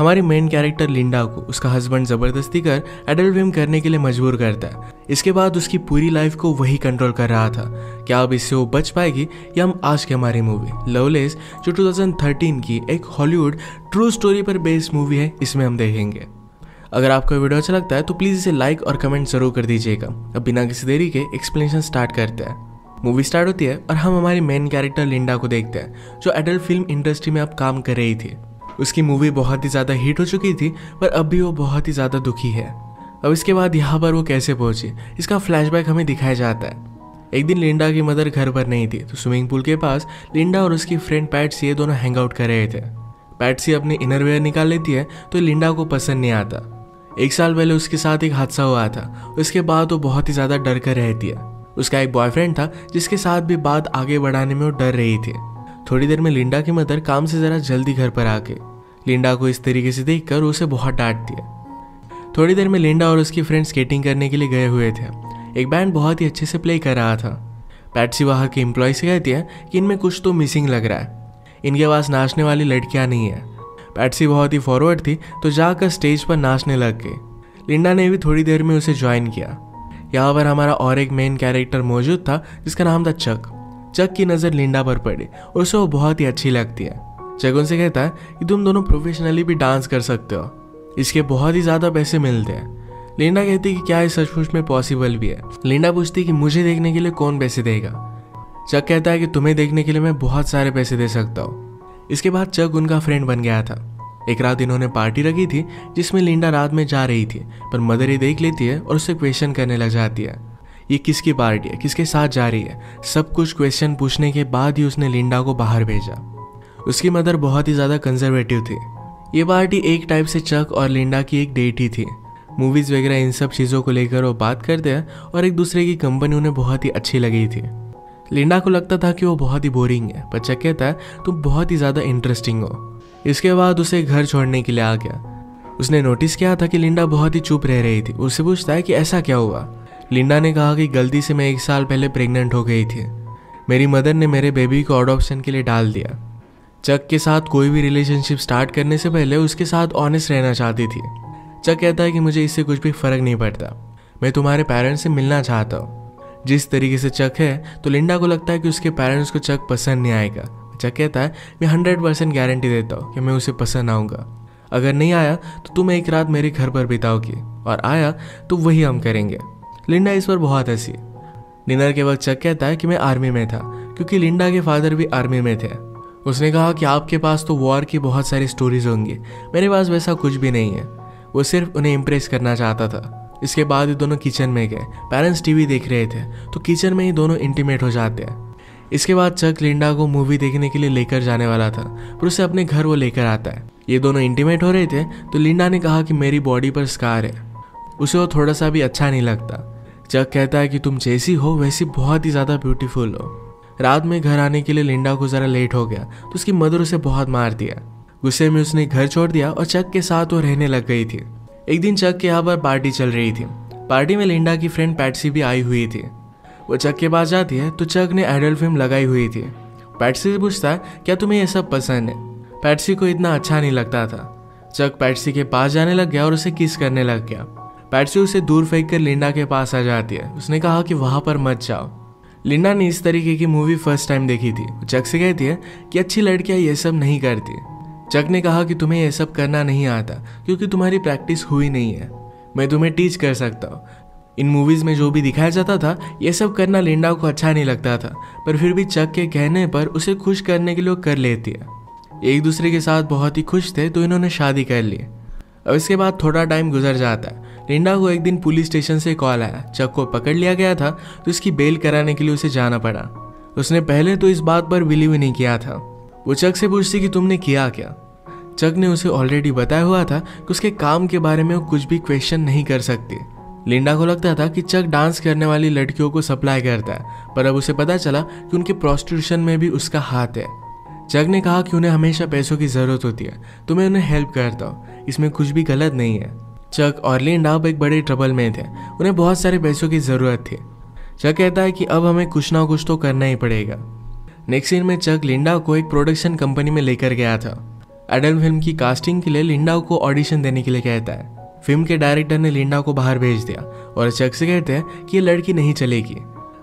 हमारी main character Linda को उसका हस्बैंड जबरदस्ती कर एडल्ट फिल्म करने के लिए मजबूर करता है। इसके बाद उसकी पूरी लाइफ को वही कंट्रोल कर रहा था। क्या अब इससे वो बच पाएगी? या हम आज की हमारी मूवी लवलेस जो 2013 की एक हॉलीवुड ट्रू स्टोरी पर बेस्ड मूवी है, इसमें हम देखेंगे। अगर आपको वीडियो अच्छा लगता है तो प्लीज़ इसे लाइक और कमेंट जरूर कर दीजिएगा। अब बिना किसी देरी के एक्सप्लेनेशन स्टार्ट करते हैं। मूवी स्टार्ट होती है और हम हमारी मेन कैरेक्टर लिंडा को देखते हैं जो एडल्ट फिल्म इंडस्ट्री में अब काम कर रही थी। उसकी मूवी बहुत ही ज़्यादा हिट हो चुकी थी पर अब भी वो बहुत ही ज़्यादा दुखी है। अब इसके बाद यहाँ पर वो कैसे पहुंची, इसका फ्लैशबैक हमें दिखाया जाता है। एक दिन लिंडा की मदर घर पर नहीं थी तो स्विमिंग पूल के पास लिंडा और उसकी फ्रेंड पैट्सी ये दोनों हैंग आउट कर रहे थे। पैट्सी अपनी इनरवेयर निकाल लेती है तो लिंडा को पसंद नहीं आता। 1 साल पहले उसके साथ एक हादसा हुआ था। उसके बाद वो बहुत ही ज़्यादा डर कर रहती है। उसका एक बॉयफ्रेंड था जिसके साथ भी बात आगे बढ़ाने में वो डर रही थी। थोड़ी देर में लिंडा की मदर काम से ज़रा जल्दी घर पर आके लिंडा को इस तरीके से देखकर उसे बहुत डांटती है। थोड़ी देर में लिंडा और उसकी फ्रेंड स्केटिंग करने के लिए गए हुए थे। एक बैंड बहुत ही अच्छे से प्ले कर रहा था। पैट्सी वहाँ के एम्प्लॉय से कहती है कि इनमें कुछ तो मिसिंग लग रहा है, इनके पास नाचने वाली लड़कियाँ नहीं है। पैट्सी बहुत ही फॉरवर्ड थी तो जाकर स्टेज पर नाचने लग गई। लिंडा ने भी थोड़ी देर में उसे ज्वाइन किया। यहाँ पर हमारा और एक मेन कैरेक्टर मौजूद था जिसका नाम था चक। चक की नज़र लिंडा पर पड़ी और उसे वो बहुत ही अच्छी लगती है। चक उनसे कहता है कि तुम दोनों प्रोफेशनली भी डांस कर सकते हो, इसके बहुत ही ज़्यादा पैसे मिलते हैं। लिंडा कहती है कि क्या ये सचमुच में पॉसिबल भी है। लिंडा पूछती है कि मुझे देखने के लिए कौन पैसे देगा। चक कहता है कि तुम्हें देखने के लिए मैं बहुत सारे पैसे दे सकता हूँ। इसके बाद चक उनका फ्रेंड बन गया था। एक रात इन्होंने पार्टी रखी थी जिसमें लिंडा रात में जा रही थी पर मदर ये देख लेती है और उससे क्वेश्चन करने लग जाती है। ये किसकी पार्टी है, किसके साथ जा रही है, सब कुछ क्वेश्चन पूछने के बाद ही उसने लिंडा को बाहर भेजा। उसकी मदर बहुत ही ज़्यादा कंजर्वेटिव थी। ये पार्टी एक टाइप से चक और लिंडा की एक डेट ही थी। मूवीज़ वगैरह इन सब चीज़ों को लेकर वो बात करते हैं और एक दूसरे की कंपनी उन्हें बहुत ही अच्छी लगी थी। लिंडा को लगता था कि वो बहुत ही बोरिंग है पर चक कहता है तुम बहुत ही ज़्यादा इंटरेस्टिंग हो। इसके बाद उसे घर छोड़ने के लिए आ गया। उसने नोटिस किया था कि लिंडा बहुत ही चुप रह रही थी। उससे पूछता है कि ऐसा क्या हुआ। लिंडा ने कहा कि गलती से मैं 1 साल पहले प्रेग्नेंट हो गई थी। मेरी मदर ने मेरे बेबी को अडॉप्शन के लिए डाल दिया। चक के साथ कोई भी रिलेशनशिप स्टार्ट करने से पहले उसके साथ ऑनेस्ट रहना चाहती थी। चक कहता है कि मुझे इससे कुछ भी फर्क नहीं पड़ता, मैं तुम्हारे पेरेंट्स से मिलना चाहता हूँ। जिस तरीके से चक है तो लिंडा को लगता है कि उसके पेरेंट्स को चक पसंद नहीं आएगा। चक कहता है मैं 100% गारंटी देता हूँ कि मैं उसे पसंद आऊँगा। अगर नहीं आया तो तुम एक रात मेरे घर पर बिताओगी और आया तो वही हम करेंगे। लिंडा इस पर बहुत हंसी। डिनर के वक्त चक कहता है कि मैं आर्मी में था क्योंकि लिंडा के फादर भी आर्मी में थे। उसने कहा कि आपके पास तो वॉर की बहुत सारी स्टोरीज होंगी, मेरे पास वैसा कुछ भी नहीं है। वो सिर्फ उन्हें इम्प्रेस करना चाहता था। इसके बाद ही दोनों किचन में गए। पेरेंट्स टीवी देख रहे थे तो किचन में ही दोनों इंटीमेट हो जाते हैं। इसके बाद चक लिंडा को मूवी देखने के लिए लेकर जाने वाला था पर उसे अपने घर वो लेकर आता है। ये दोनों इंटीमेट हो रहे थे तो लिंडा ने कहा कि मेरी बॉडी पर स्कार है। उसे वो थोड़ा सा भी अच्छा नहीं लगता। चक कहता है कि तुम जैसी हो वैसी बहुत ही ज़्यादा ब्यूटीफुल हो। रात में घर आने के लिए लिंडा को ज़रा लेट हो गया तो उसकी मदर उसे बहुत मार दिया। गुस्से में उसने घर छोड़ दिया और चक के साथ वो रहने लग गई थी। एक दिन चक के यहाँ पर पार्टी चल रही थी। पार्टी में लिंडा की फ्रेंड पैट्सी भी आई हुई थी। वो चक के पास जाती है तो चक ने एडल्ट फिल्म लगाई हुई थी। पैट्सी से पूछता है क्या तुम्हें ये सब पसंद है। पैट्सी को इतना अच्छा नहीं लगता था। चक पैट्सी के पास जाने लग गया और उसे किस करने लग गया। पैट्सी उसे दूर फेंक कर लिंडा के पास आ जाती है। उसने कहा कि वहाँ पर मत जाओ। लिंडा ने इस तरीके की मूवी फर्स्ट टाइम देखी थी। चक से कहती है कि अच्छी लड़कियाँ ये सब नहीं करती। चक ने कहा कि तुम्हें ये सब करना नहीं आता क्योंकि तुम्हारी प्रैक्टिस हुई नहीं है, मैं तुम्हें टीच कर सकता हूँ। इन मूवीज़ में जो भी दिखाया जाता था ये सब करना लिंडा को अच्छा नहीं लगता था पर फिर भी चक के कहने पर उसे खुश करने के लिए कर लेती है। एक दूसरे के साथ बहुत ही खुश थे तो इन्होंने शादी कर ली। अब इसके बाद थोड़ा टाइम गुजर जाता है। लिंडा को एक दिन पुलिस स्टेशन से कॉल आया। चक को पकड़ लिया गया था तो उसकी बेल कराने के लिए उसे जाना पड़ा। उसने पहले तो इस बात पर बिलीव नहीं किया था। वो चक से पूछती कि तुमने किया क्या। चक ने उसे ऑलरेडी बताया हुआ था कि उसके काम के बारे में वो कुछ भी क्वेश्चन नहीं कर सकती। लिंडा को लगता था कि चक डांस करने वाली लड़कियों को सप्लाई करता है पर अब उसे पता चला कि उनके प्रोस्टिट्यूशन में भी उसका हाथ है। चक ने कहा कि उन्हें हमेशा पैसों की ज़रूरत होती है तो मैं उन्हें हेल्प करता हूँ, इसमें कुछ भी गलत नहीं है। चक और लिंडा अब एक बड़े ट्रबल में थे, उन्हें बहुत सारे पैसों की ज़रूरत थी। चक कहता है कि अब हमें कुछ ना कुछ तो करना ही पड़ेगा। नेक्स्ट सीन में चक लिंडा को एक प्रोडक्शन कंपनी में लेकर गया था। एडल्ट फिल्म की कास्टिंग के लिए लिंडा को ऑडिशन देने के लिए कहता है। फिल्म के डायरेक्टर ने लिंडा को बाहर भेज दिया और चक से कहते हैं कि ये लड़की नहीं चलेगी।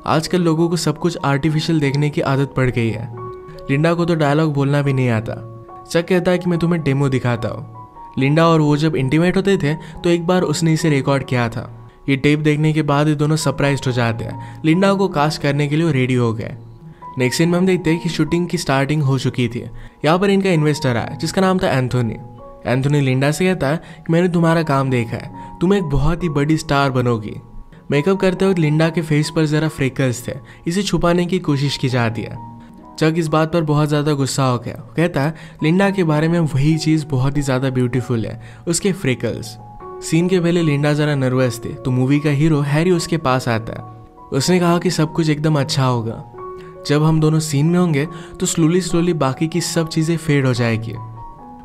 आजकल लोगों को सब कुछ आर्टिफिशियल देखने की आदत पड़ गई है। लिंडा को तो डायलॉग बोलना भी नहीं आता। चक कहता है कि मैं तुम्हें डेमो दिखाता हूँ। लिंडा और वो जब इंटीमेट होते थे तो एक बार उसने इसे रिकॉर्ड किया था। ये टेप देखने के बाद ये दोनों सरप्राइज्ड हो जाते हैं। लिंडा को कास्ट करने के लिए रेडी हो गए। नेक्स्ट सीन में हम देखते हैं कि शूटिंग की स्टार्टिंग हो चुकी थी। यहाँ पर इनका इन्वेस्टर आया जिसका नाम था एंथोनी। एंथोनी लिंडा से कहता है कि मैंने तुम्हारा काम देखा है, तुम एक बहुत ही बड़ी स्टार बनोगी। मेकअप करते वक्त लिंडा के फेस पर जरा फ्रेकल्स थे, इसे छुपाने की कोशिश की जाती है। चक इस बात पर बहुत ज़्यादा गुस्सा हो गया। कहता है लिंडा के बारे में वही चीज़ बहुत ही ज़्यादा ब्यूटीफुल है, उसके फ्रेकल्स। सीन के पहले लिंडा ज़रा नर्वस थे तो मूवी का हीरो हैरी उसके पास आता है। उसने कहा कि सब कुछ एकदम अच्छा होगा। जब हम दोनों सीन में होंगे तो स्लोली बाकी की सब चीज़ें फेड हो जाएगी।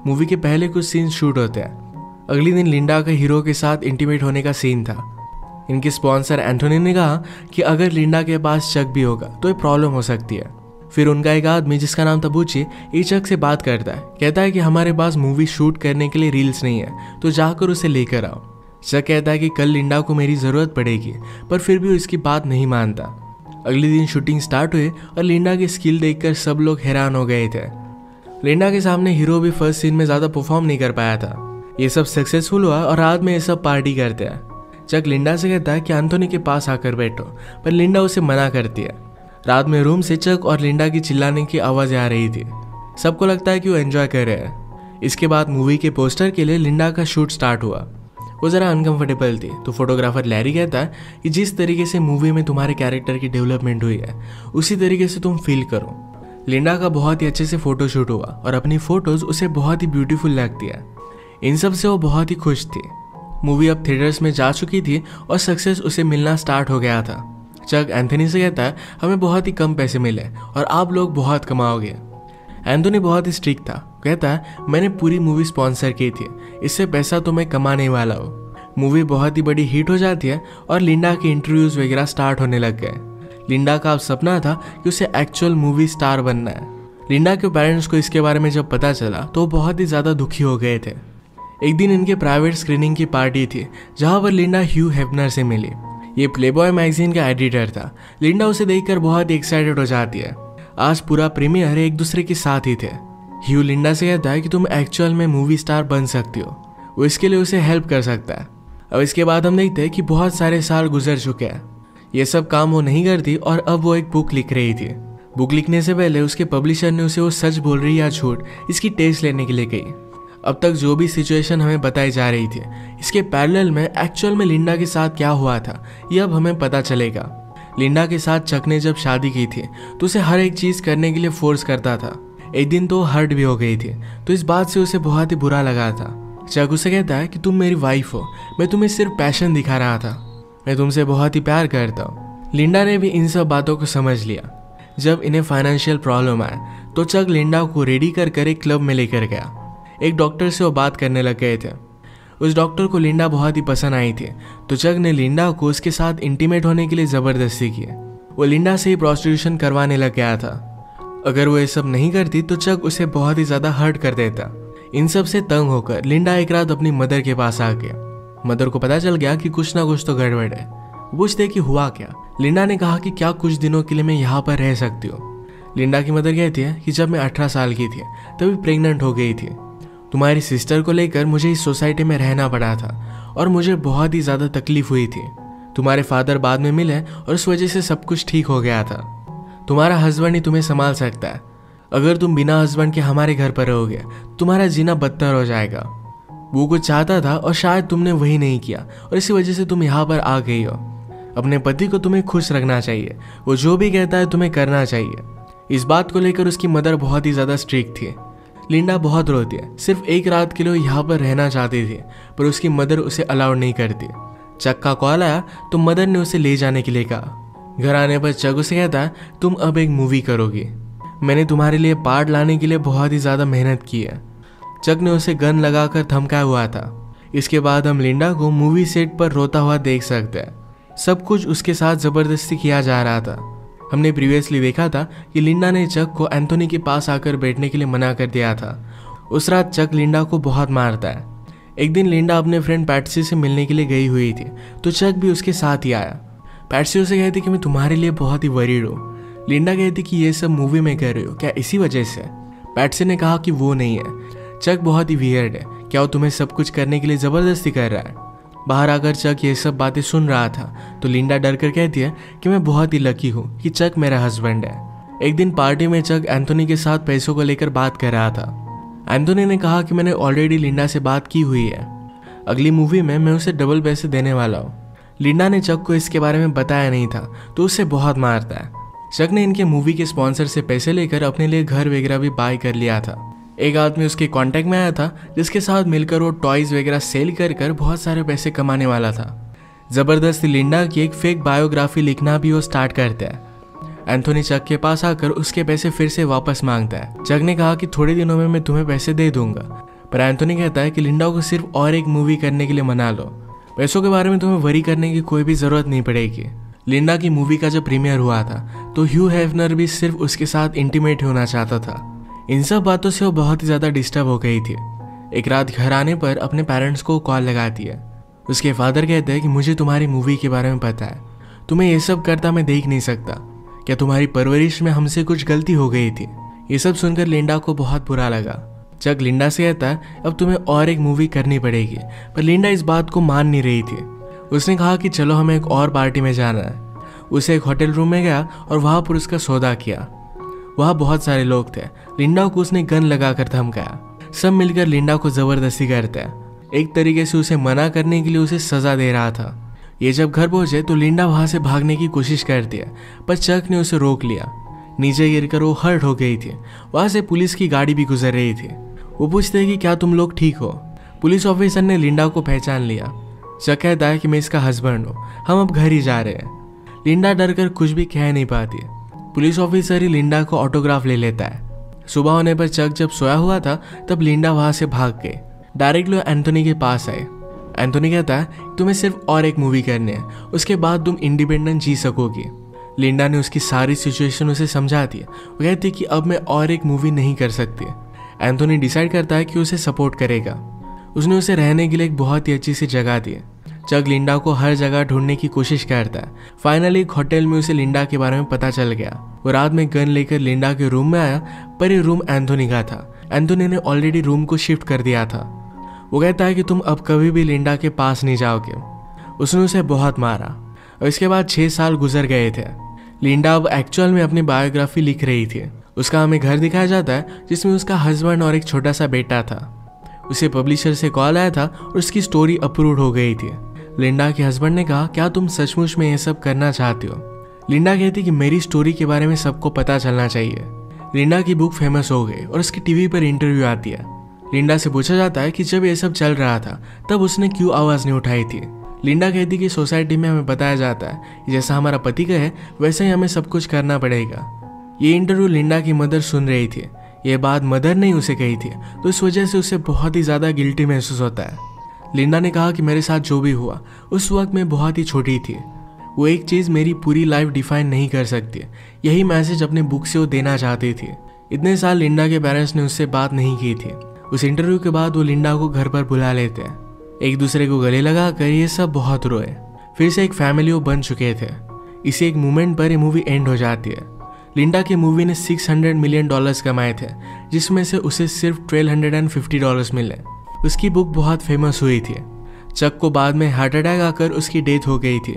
मूवी के पहले कुछ सीन शूट होते हैं। अगले दिन लिंडा का हीरो के साथ इंटीमेट होने का सीन था। इनके स्पॉन्सर एंथोनी ने कहा कि अगर लिंडा के पास चक भी होगा तो ये प्रॉब्लम हो सकती है। फिर उनका एक आदमी जिसका नाम था बुची ये चक से बात करता है। कहता है कि हमारे पास मूवी शूट करने के लिए रील्स नहीं है तो जाकर उसे लेकर आओ। चक कहता है कि कल लिंडा को मेरी ज़रूरत पड़ेगी, पर फिर भी उसकी बात नहीं मानता। अगले दिन शूटिंग स्टार्ट हुई और लिंडा की स्किल देखकर सब लोग हैरान हो गए थे। लिंडा के सामने हीरो भी फर्स्ट सीन में ज़्यादा परफॉर्म नहीं कर पाया था। ये सब सक्सेसफुल हुआ और रात में ये सब पार्टी करते हैं। चक लिंडा से कहता है कि एंथोनी के पास आकर बैठो, पर लिंडा उसे मना करती है। रात में रूम से चक और लिंडा की चिल्लाने की आवाज़ें आ रही थी। सबको लगता है कि वो एंजॉय कर रहे हैं। इसके बाद मूवी के पोस्टर के लिए लिंडा का शूट स्टार्ट हुआ। वो ज़रा अनकंफर्टेबल थी तो फोटोग्राफर लैरी कहता है कि जिस तरीके से मूवी में तुम्हारे कैरेक्टर की डेवलपमेंट हुई है उसी तरीके से तुम फील करो। लिंडा का बहुत ही अच्छे से फोटो शूट हुआ और अपनी फोटोज उसे बहुत ही ब्यूटीफुल लगती है। इन सब से वो बहुत ही खुश थी। मूवी अब थिएटर्स में जा चुकी थी और सक्सेस उसे मिलना स्टार्ट हो गया था। चक एंथोनी से कहता है हमें बहुत ही कम पैसे मिले और आप लोग बहुत कमाओगे। एंथोनी बहुत ही स्ट्रिक्ट था। कहता है मैंने पूरी मूवी स्पॉन्सर की थी, इससे पैसा तो मैं कमाने वाला हूँ। मूवी बहुत ही बड़ी हिट हो जाती है और लिंडा के इंटरव्यूज वगैरह स्टार्ट होने लग गए। लिंडा का अब सपना था कि उसे एक्चुअल मूवी स्टार बनना है। लिंडा के पेरेंट्स को इसके बारे में जब पता चला तो वो बहुत ही ज़्यादा दुखी हो गए थे। एक दिन इनके प्राइवेट स्क्रीनिंग की पार्टी थी जहाँ पर लिंडा ह्यू हेफनर से मिली। ये प्लेबॉय मैगजीन का एडिटर था। लिंडा उसे देखकर बहुत ही एक्साइटेड हो जाती है। आज पूरा प्रीमियर एक दूसरे के साथ ही थे। ह्यू लिंडा से कहता है कि तुम एक्चुअल में मूवी स्टार बन सकती हो। वो इसके लिए उसे हेल्प कर सकता है। अब इसके बाद हम देखते हैं कि बहुत सारे साल गुजर चुके हैं। ये सब काम वो नहीं करती और अब वो एक बुक लिख रही थी। बुक लिखने से पहले उसके पब्लिशर ने उसे वो सच बोल रही या झूठ इसकी टेस्ट लेने के लिए कही। अब तक जो भी सिचुएशन हमें बताई जा रही थी इसके पैरेलल में एक्चुअल में लिंडा के साथ क्या हुआ था ये अब हमें पता चलेगा। लिंडा के साथ चक ने जब शादी की थी तो उसे हर एक चीज़ करने के लिए फोर्स करता था। एक दिन तो हर्ट भी हो गई थी तो इस बात से उसे बहुत ही बुरा लगा था। चक उसे कहता है कि तुम मेरी वाइफ हो, मैं तुम्हें सिर्फ पैशन दिखा रहा था, मैं तुमसे बहुत ही प्यार करता हूँ। लिंडा ने भी इन सब बातों को समझ लिया। जब इन्हें फाइनेंशियल प्रॉब्लम आया तो चक लिंडा को रेडी कर एक क्लब में लेकर गया। एक डॉक्टर से वो बात करने लग गए थे। उस डॉक्टर को लिंडा बहुत ही पसंद आई थी तो चक ने लिंडा को उसके साथ इंटीमेट होने के लिए ज़बरदस्ती की। वो लिंडा से ही प्रोस्टिट्यूशन करवाने लग गया था। अगर वो ये सब नहीं करती तो चक उसे बहुत ही ज़्यादा हर्ट कर देता। इन सब से तंग होकर लिंडा एक रात अपनी मदर के पास आ गया। मदर को पता चल गया कि कुछ ना कुछ तो गड़बड़ है। पूछते कि हुआ क्या। लिंडा ने कहा कि क्या कुछ दिनों के लिए मैं यहाँ पर रह सकती हूँ। लिंडा की मदर कहती है कि जब मैं 18 साल की थी तभी प्रेग्नेंट हो गई थी। तुम्हारी सिस्टर को लेकर मुझे इस सोसाइटी में रहना पड़ा था और मुझे बहुत ही ज़्यादा तकलीफ हुई थी। तुम्हारे फादर बाद में मिले और उस वजह से सब कुछ ठीक हो गया था। तुम्हारा हस्बैंड ही तुम्हें संभाल सकता है। अगर तुम बिना हस्बैंड के हमारे घर पर रहोगे तुम्हारा जीना बदतर हो जाएगा। वो कुछ चाहता था और शायद तुमने वही नहीं किया और इसी वजह से तुम यहाँ पर आ गई हो। अपने पति को तुम्हें खुश रखना चाहिए, वो जो भी कहता है तुम्हें करना चाहिए। इस बात को लेकर उसकी मदर बहुत ही ज़्यादा स्ट्रिक्ट थी। लिंडा बहुत रोती है, सिर्फ एक रात के लिए यहाँ पर रहना चाहती थी पर उसकी मदर उसे अलाउड नहीं करती। चक का कॉल आया तो मदर ने उसे ले जाने के लिए कहा। घर आने पर चक उसे कहता है तुम अब एक मूवी करोगी, मैंने तुम्हारे लिए पार्ट लाने के लिए बहुत ही ज़्यादा मेहनत की है। चक ने उसे गन लगाकर धमकाया हुआ था। इसके बाद हम लिंडा को मूवी सेट पर रोता हुआ देख सकते हैं। सब कुछ उसके साथ ज़बरदस्ती किया जा रहा था। हमने प्रीवियसली देखा था कि लिंडा ने चक को एंथोनी के पास आकर बैठने के लिए मना कर दिया था। उस रात चक लिंडा को बहुत मारता है। एक दिन लिंडा अपने फ्रेंड पैट्सी से मिलने के लिए गई हुई थी, तो चक भी उसके साथ ही आया। पैट्सी उसे कहती कि मैं तुम्हारे लिए बहुत ही वरीड हूँ। लिंडा कहती कि ये सब मूवी में कर रही हो क्या इसी वजह से? पैट्सी ने कहा कि वो नहीं है, चक बहुत ही वियर्ड है, क्या वो तुम्हें सब कुछ करने के लिए ज़बरदस्ती कर रहा है? बाहर आकर चक ये सब बातें सुन रहा था, तो लिंडा डर कर कहती है कि मैं बहुत ही लकी हूँ कि चक मेरा हस्बैंड है। एक दिन पार्टी में चक एंथोनी के साथ पैसों को लेकर बात कर रहा था। एंथोनी ने कहा कि मैंने ऑलरेडी लिंडा से बात की हुई है, अगली मूवी में मैं उसे डबल पैसे देने वाला हूँ। लिंडा ने चक को इसके बारे में बताया नहीं था, तो उसे बहुत मारता है। चक ने इनके मूवी के स्पॉन्सर से पैसे लेकर अपने लिए घर वगैरह भी बाय कर लिया था। एक आदमी उसके कांटेक्ट में आया था, जिसके साथ मिलकर वो टॉयज वगैरह सेल कर बहुत सारे पैसे कमाने वाला था। जबरदस्ती लिंडा की एक फेक बायोग्राफी लिखना भी वो स्टार्ट करता है। एंथोनी चक के पास आकर उसके पैसे फिर से वापस मांगता है। चक ने कहा कि थोड़े दिनों में मैं तुम्हें पैसे दे दूंगा, पर एंथोनी कहता है कि लिंडा को सिर्फ और एक मूवी करने के लिए मना लो, पैसों के बारे में तुम्हें वरी करने की कोई भी जरूरत नहीं पड़ेगी। लिंडा की मूवी का जब प्रीमियर हुआ था, तो ह्यू हेफनर भी सिर्फ उसके साथ इंटीमेट होना चाहता था। इन सब बातों से वो बहुत ही ज्यादा डिस्टर्ब हो गई थी। एक रात घर आने पर अपने पेरेंट्स को कॉल लगाती है। उसके फादर कहते हैं कि मुझे तुम्हारी मूवी के बारे में पता है, तुम्हें ये सब करता मैं देख नहीं सकता, क्या तुम्हारी परवरिश में हमसे कुछ गलती हो गई थी? ये सब सुनकर लिंडा को बहुत बुरा लगा। चक लिंडा से कहता है अब तुम्हें और एक मूवी करनी पड़ेगी, पर लिंडा इस बात को मान नहीं रही थी। उसने कहा कि चलो हमें एक और पार्टी में जाना है। उसे एक होटल रूम में गया और वहां पर उसका सौदा किया। वहां बहुत सारे लोग थे। लिंडा को उसने गन लगाकर धमकाया। सब मिलकर लिंडा को जबरदस्ती करते हैं। एक तरीके से उसे मना करने के लिए उसे सजा दे रहा था। ये जब घर पहुंचे तो लिंडा वहां से भागने की कोशिश करती है, पर चक ने उसे रोक लिया। नीचे गिरकर वो हर्ट हो गई थी। वहां से पुलिस की गाड़ी भी गुजर रही थी। वो पूछते हैं कि क्या तुम लोग ठीक हो? पुलिस ऑफिसर ने लिंडा को पहचान लिया। चक कहता है कि मैं इसका हस्बैंड हूँ, हम अब घर ही जा रहे हैं। लिंडा डर कर कुछ भी कह नहीं पाती। पुलिस ऑफिसर ही लिंडा को ऑटोग्राफ ले लेता है। सुबह होने पर चक जब सोया हुआ था, तब लिंडा वहां से भाग गई। डायरेक्टली एंथोनी के पास आए। एंथोनी कहता है तुम्हें सिर्फ और एक मूवी करनी है, उसके बाद तुम इंडिपेंडेंट जी सकोगी। लिंडा ने उसकी सारी सिचुएशन उसे समझा दी। वो कहती कि अब मैं और एक मूवी नहीं कर सकती। एंथोनी डिसाइड करता है कि उसे सपोर्ट करेगा। उसने उसे रहने के लिए एक बहुत ही अच्छी सी जगह दी। चक लिंडा को हर जगह ढूंढने की कोशिश करता है। फाइनली एक होटल में उसे लिंडा के बारे में पता चल गया। वो रात में गन लेकर लिंडा के रूम में आया, पर ये रूम एंथोनी का था। एंथोनी ने ऑलरेडी रूम को शिफ्ट कर दिया था। वो कहता है कि तुम अब कभी भी लिंडा के पास नहीं जाओगे। उसने उसे बहुत मारा और इसके बाद 6 साल गुजर गए थे। लिंडा अब एक्चुअल में अपनी बायोग्राफी लिख रही थी। उसका हमें घर दिखाया जाता है, जिसमें उसका हस्बैंड और एक छोटा सा बेटा था। उसे पब्लिशर से कॉल आया था और उसकी स्टोरी अप्रूव हो गई थी। लिंडा के हस्बैंड ने कहा क्या तुम सचमुच में ये सब करना चाहती हो? लिंडा कहती कि मेरी स्टोरी के बारे में सबको पता चलना चाहिए। लिंडा की बुक फेमस हो गई और उसकी टीवी पर इंटरव्यू आती है। लिंडा से पूछा जाता है कि जब ये सब चल रहा था तब उसने क्यों आवाज नहीं उठाई थी। लिंडा कहती कि सोसाइटी में हमें बताया जाता है कि जैसा हमारा पति कहे वैसे ही हमें सब कुछ करना पड़ेगा। ये इंटरव्यू लिंडा की मदर सुन रही थी। ये बात मदर ने उसे कही थी, तो इस वजह से उसे बहुत ही ज्यादा गिल्टी महसूस होता है। लिंडा ने कहा कि मेरे साथ जो भी हुआ उस वक्त मैं बहुत ही छोटी थी। वो एक चीज मेरी पूरी लाइफ डिफाइन नहीं कर सकती। यही मैसेज अपने बुक से वो देना चाहती थी। इतने साल लिंडा के पेरेंट्स ने उससे बात नहीं की थी। उस इंटरव्यू के बाद वो लिंडा को घर पर बुला लेते हैं। एक दूसरे को गले लगाकर ये सब बहुत रोए। फिर से एक फैमिली वो बन चुके थे। इसी एक मोमेंट पर ये मूवी एंड हो जाती है। लिंडा की मूवी ने $600 मिलियन कमाए थे, जिसमें से उसे सिर्फ $1,250 मिले। उसकी बुक बहुत फेमस हुई थी। चक को बाद में हार्ट अटैक आकर उसकी डेथ हो गई थी।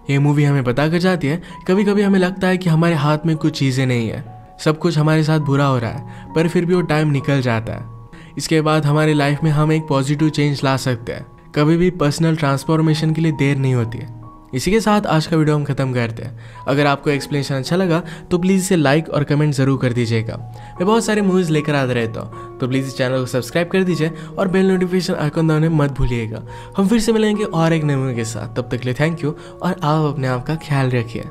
ये मूवी हमें पता कर जाती है कभी कभी हमें लगता है कि हमारे हाथ में कुछ चीज़ें नहीं है, सब कुछ हमारे साथ बुरा हो रहा है, पर फिर भी वो टाइम निकल जाता है। इसके बाद हमारी लाइफ में हम एक पॉजिटिव चेंज ला सकते हैं। कभी भी पर्सनल ट्रांसफॉर्मेशन के लिए देर नहीं होती है। इसी के साथ आज का वीडियो हम खत्म करते हैं। अगर आपको एक्सप्लेनेशन अच्छा लगा तो प्लीज़ इसे लाइक और कमेंट जरूर कर दीजिएगा। मैं बहुत सारे मूवीज़ लेकर आता रहता हूँ, तो प्लीज़ इस चैनल को सब्सक्राइब कर दीजिए और बेल नोटिफिकेशन आइकन दबाने मत भूलिएगा। हम फिर से मिलेंगे और एक नए मूवी के साथ। तब तक के लिए थैंक यू और आप अपने आप का ख्याल रखिए।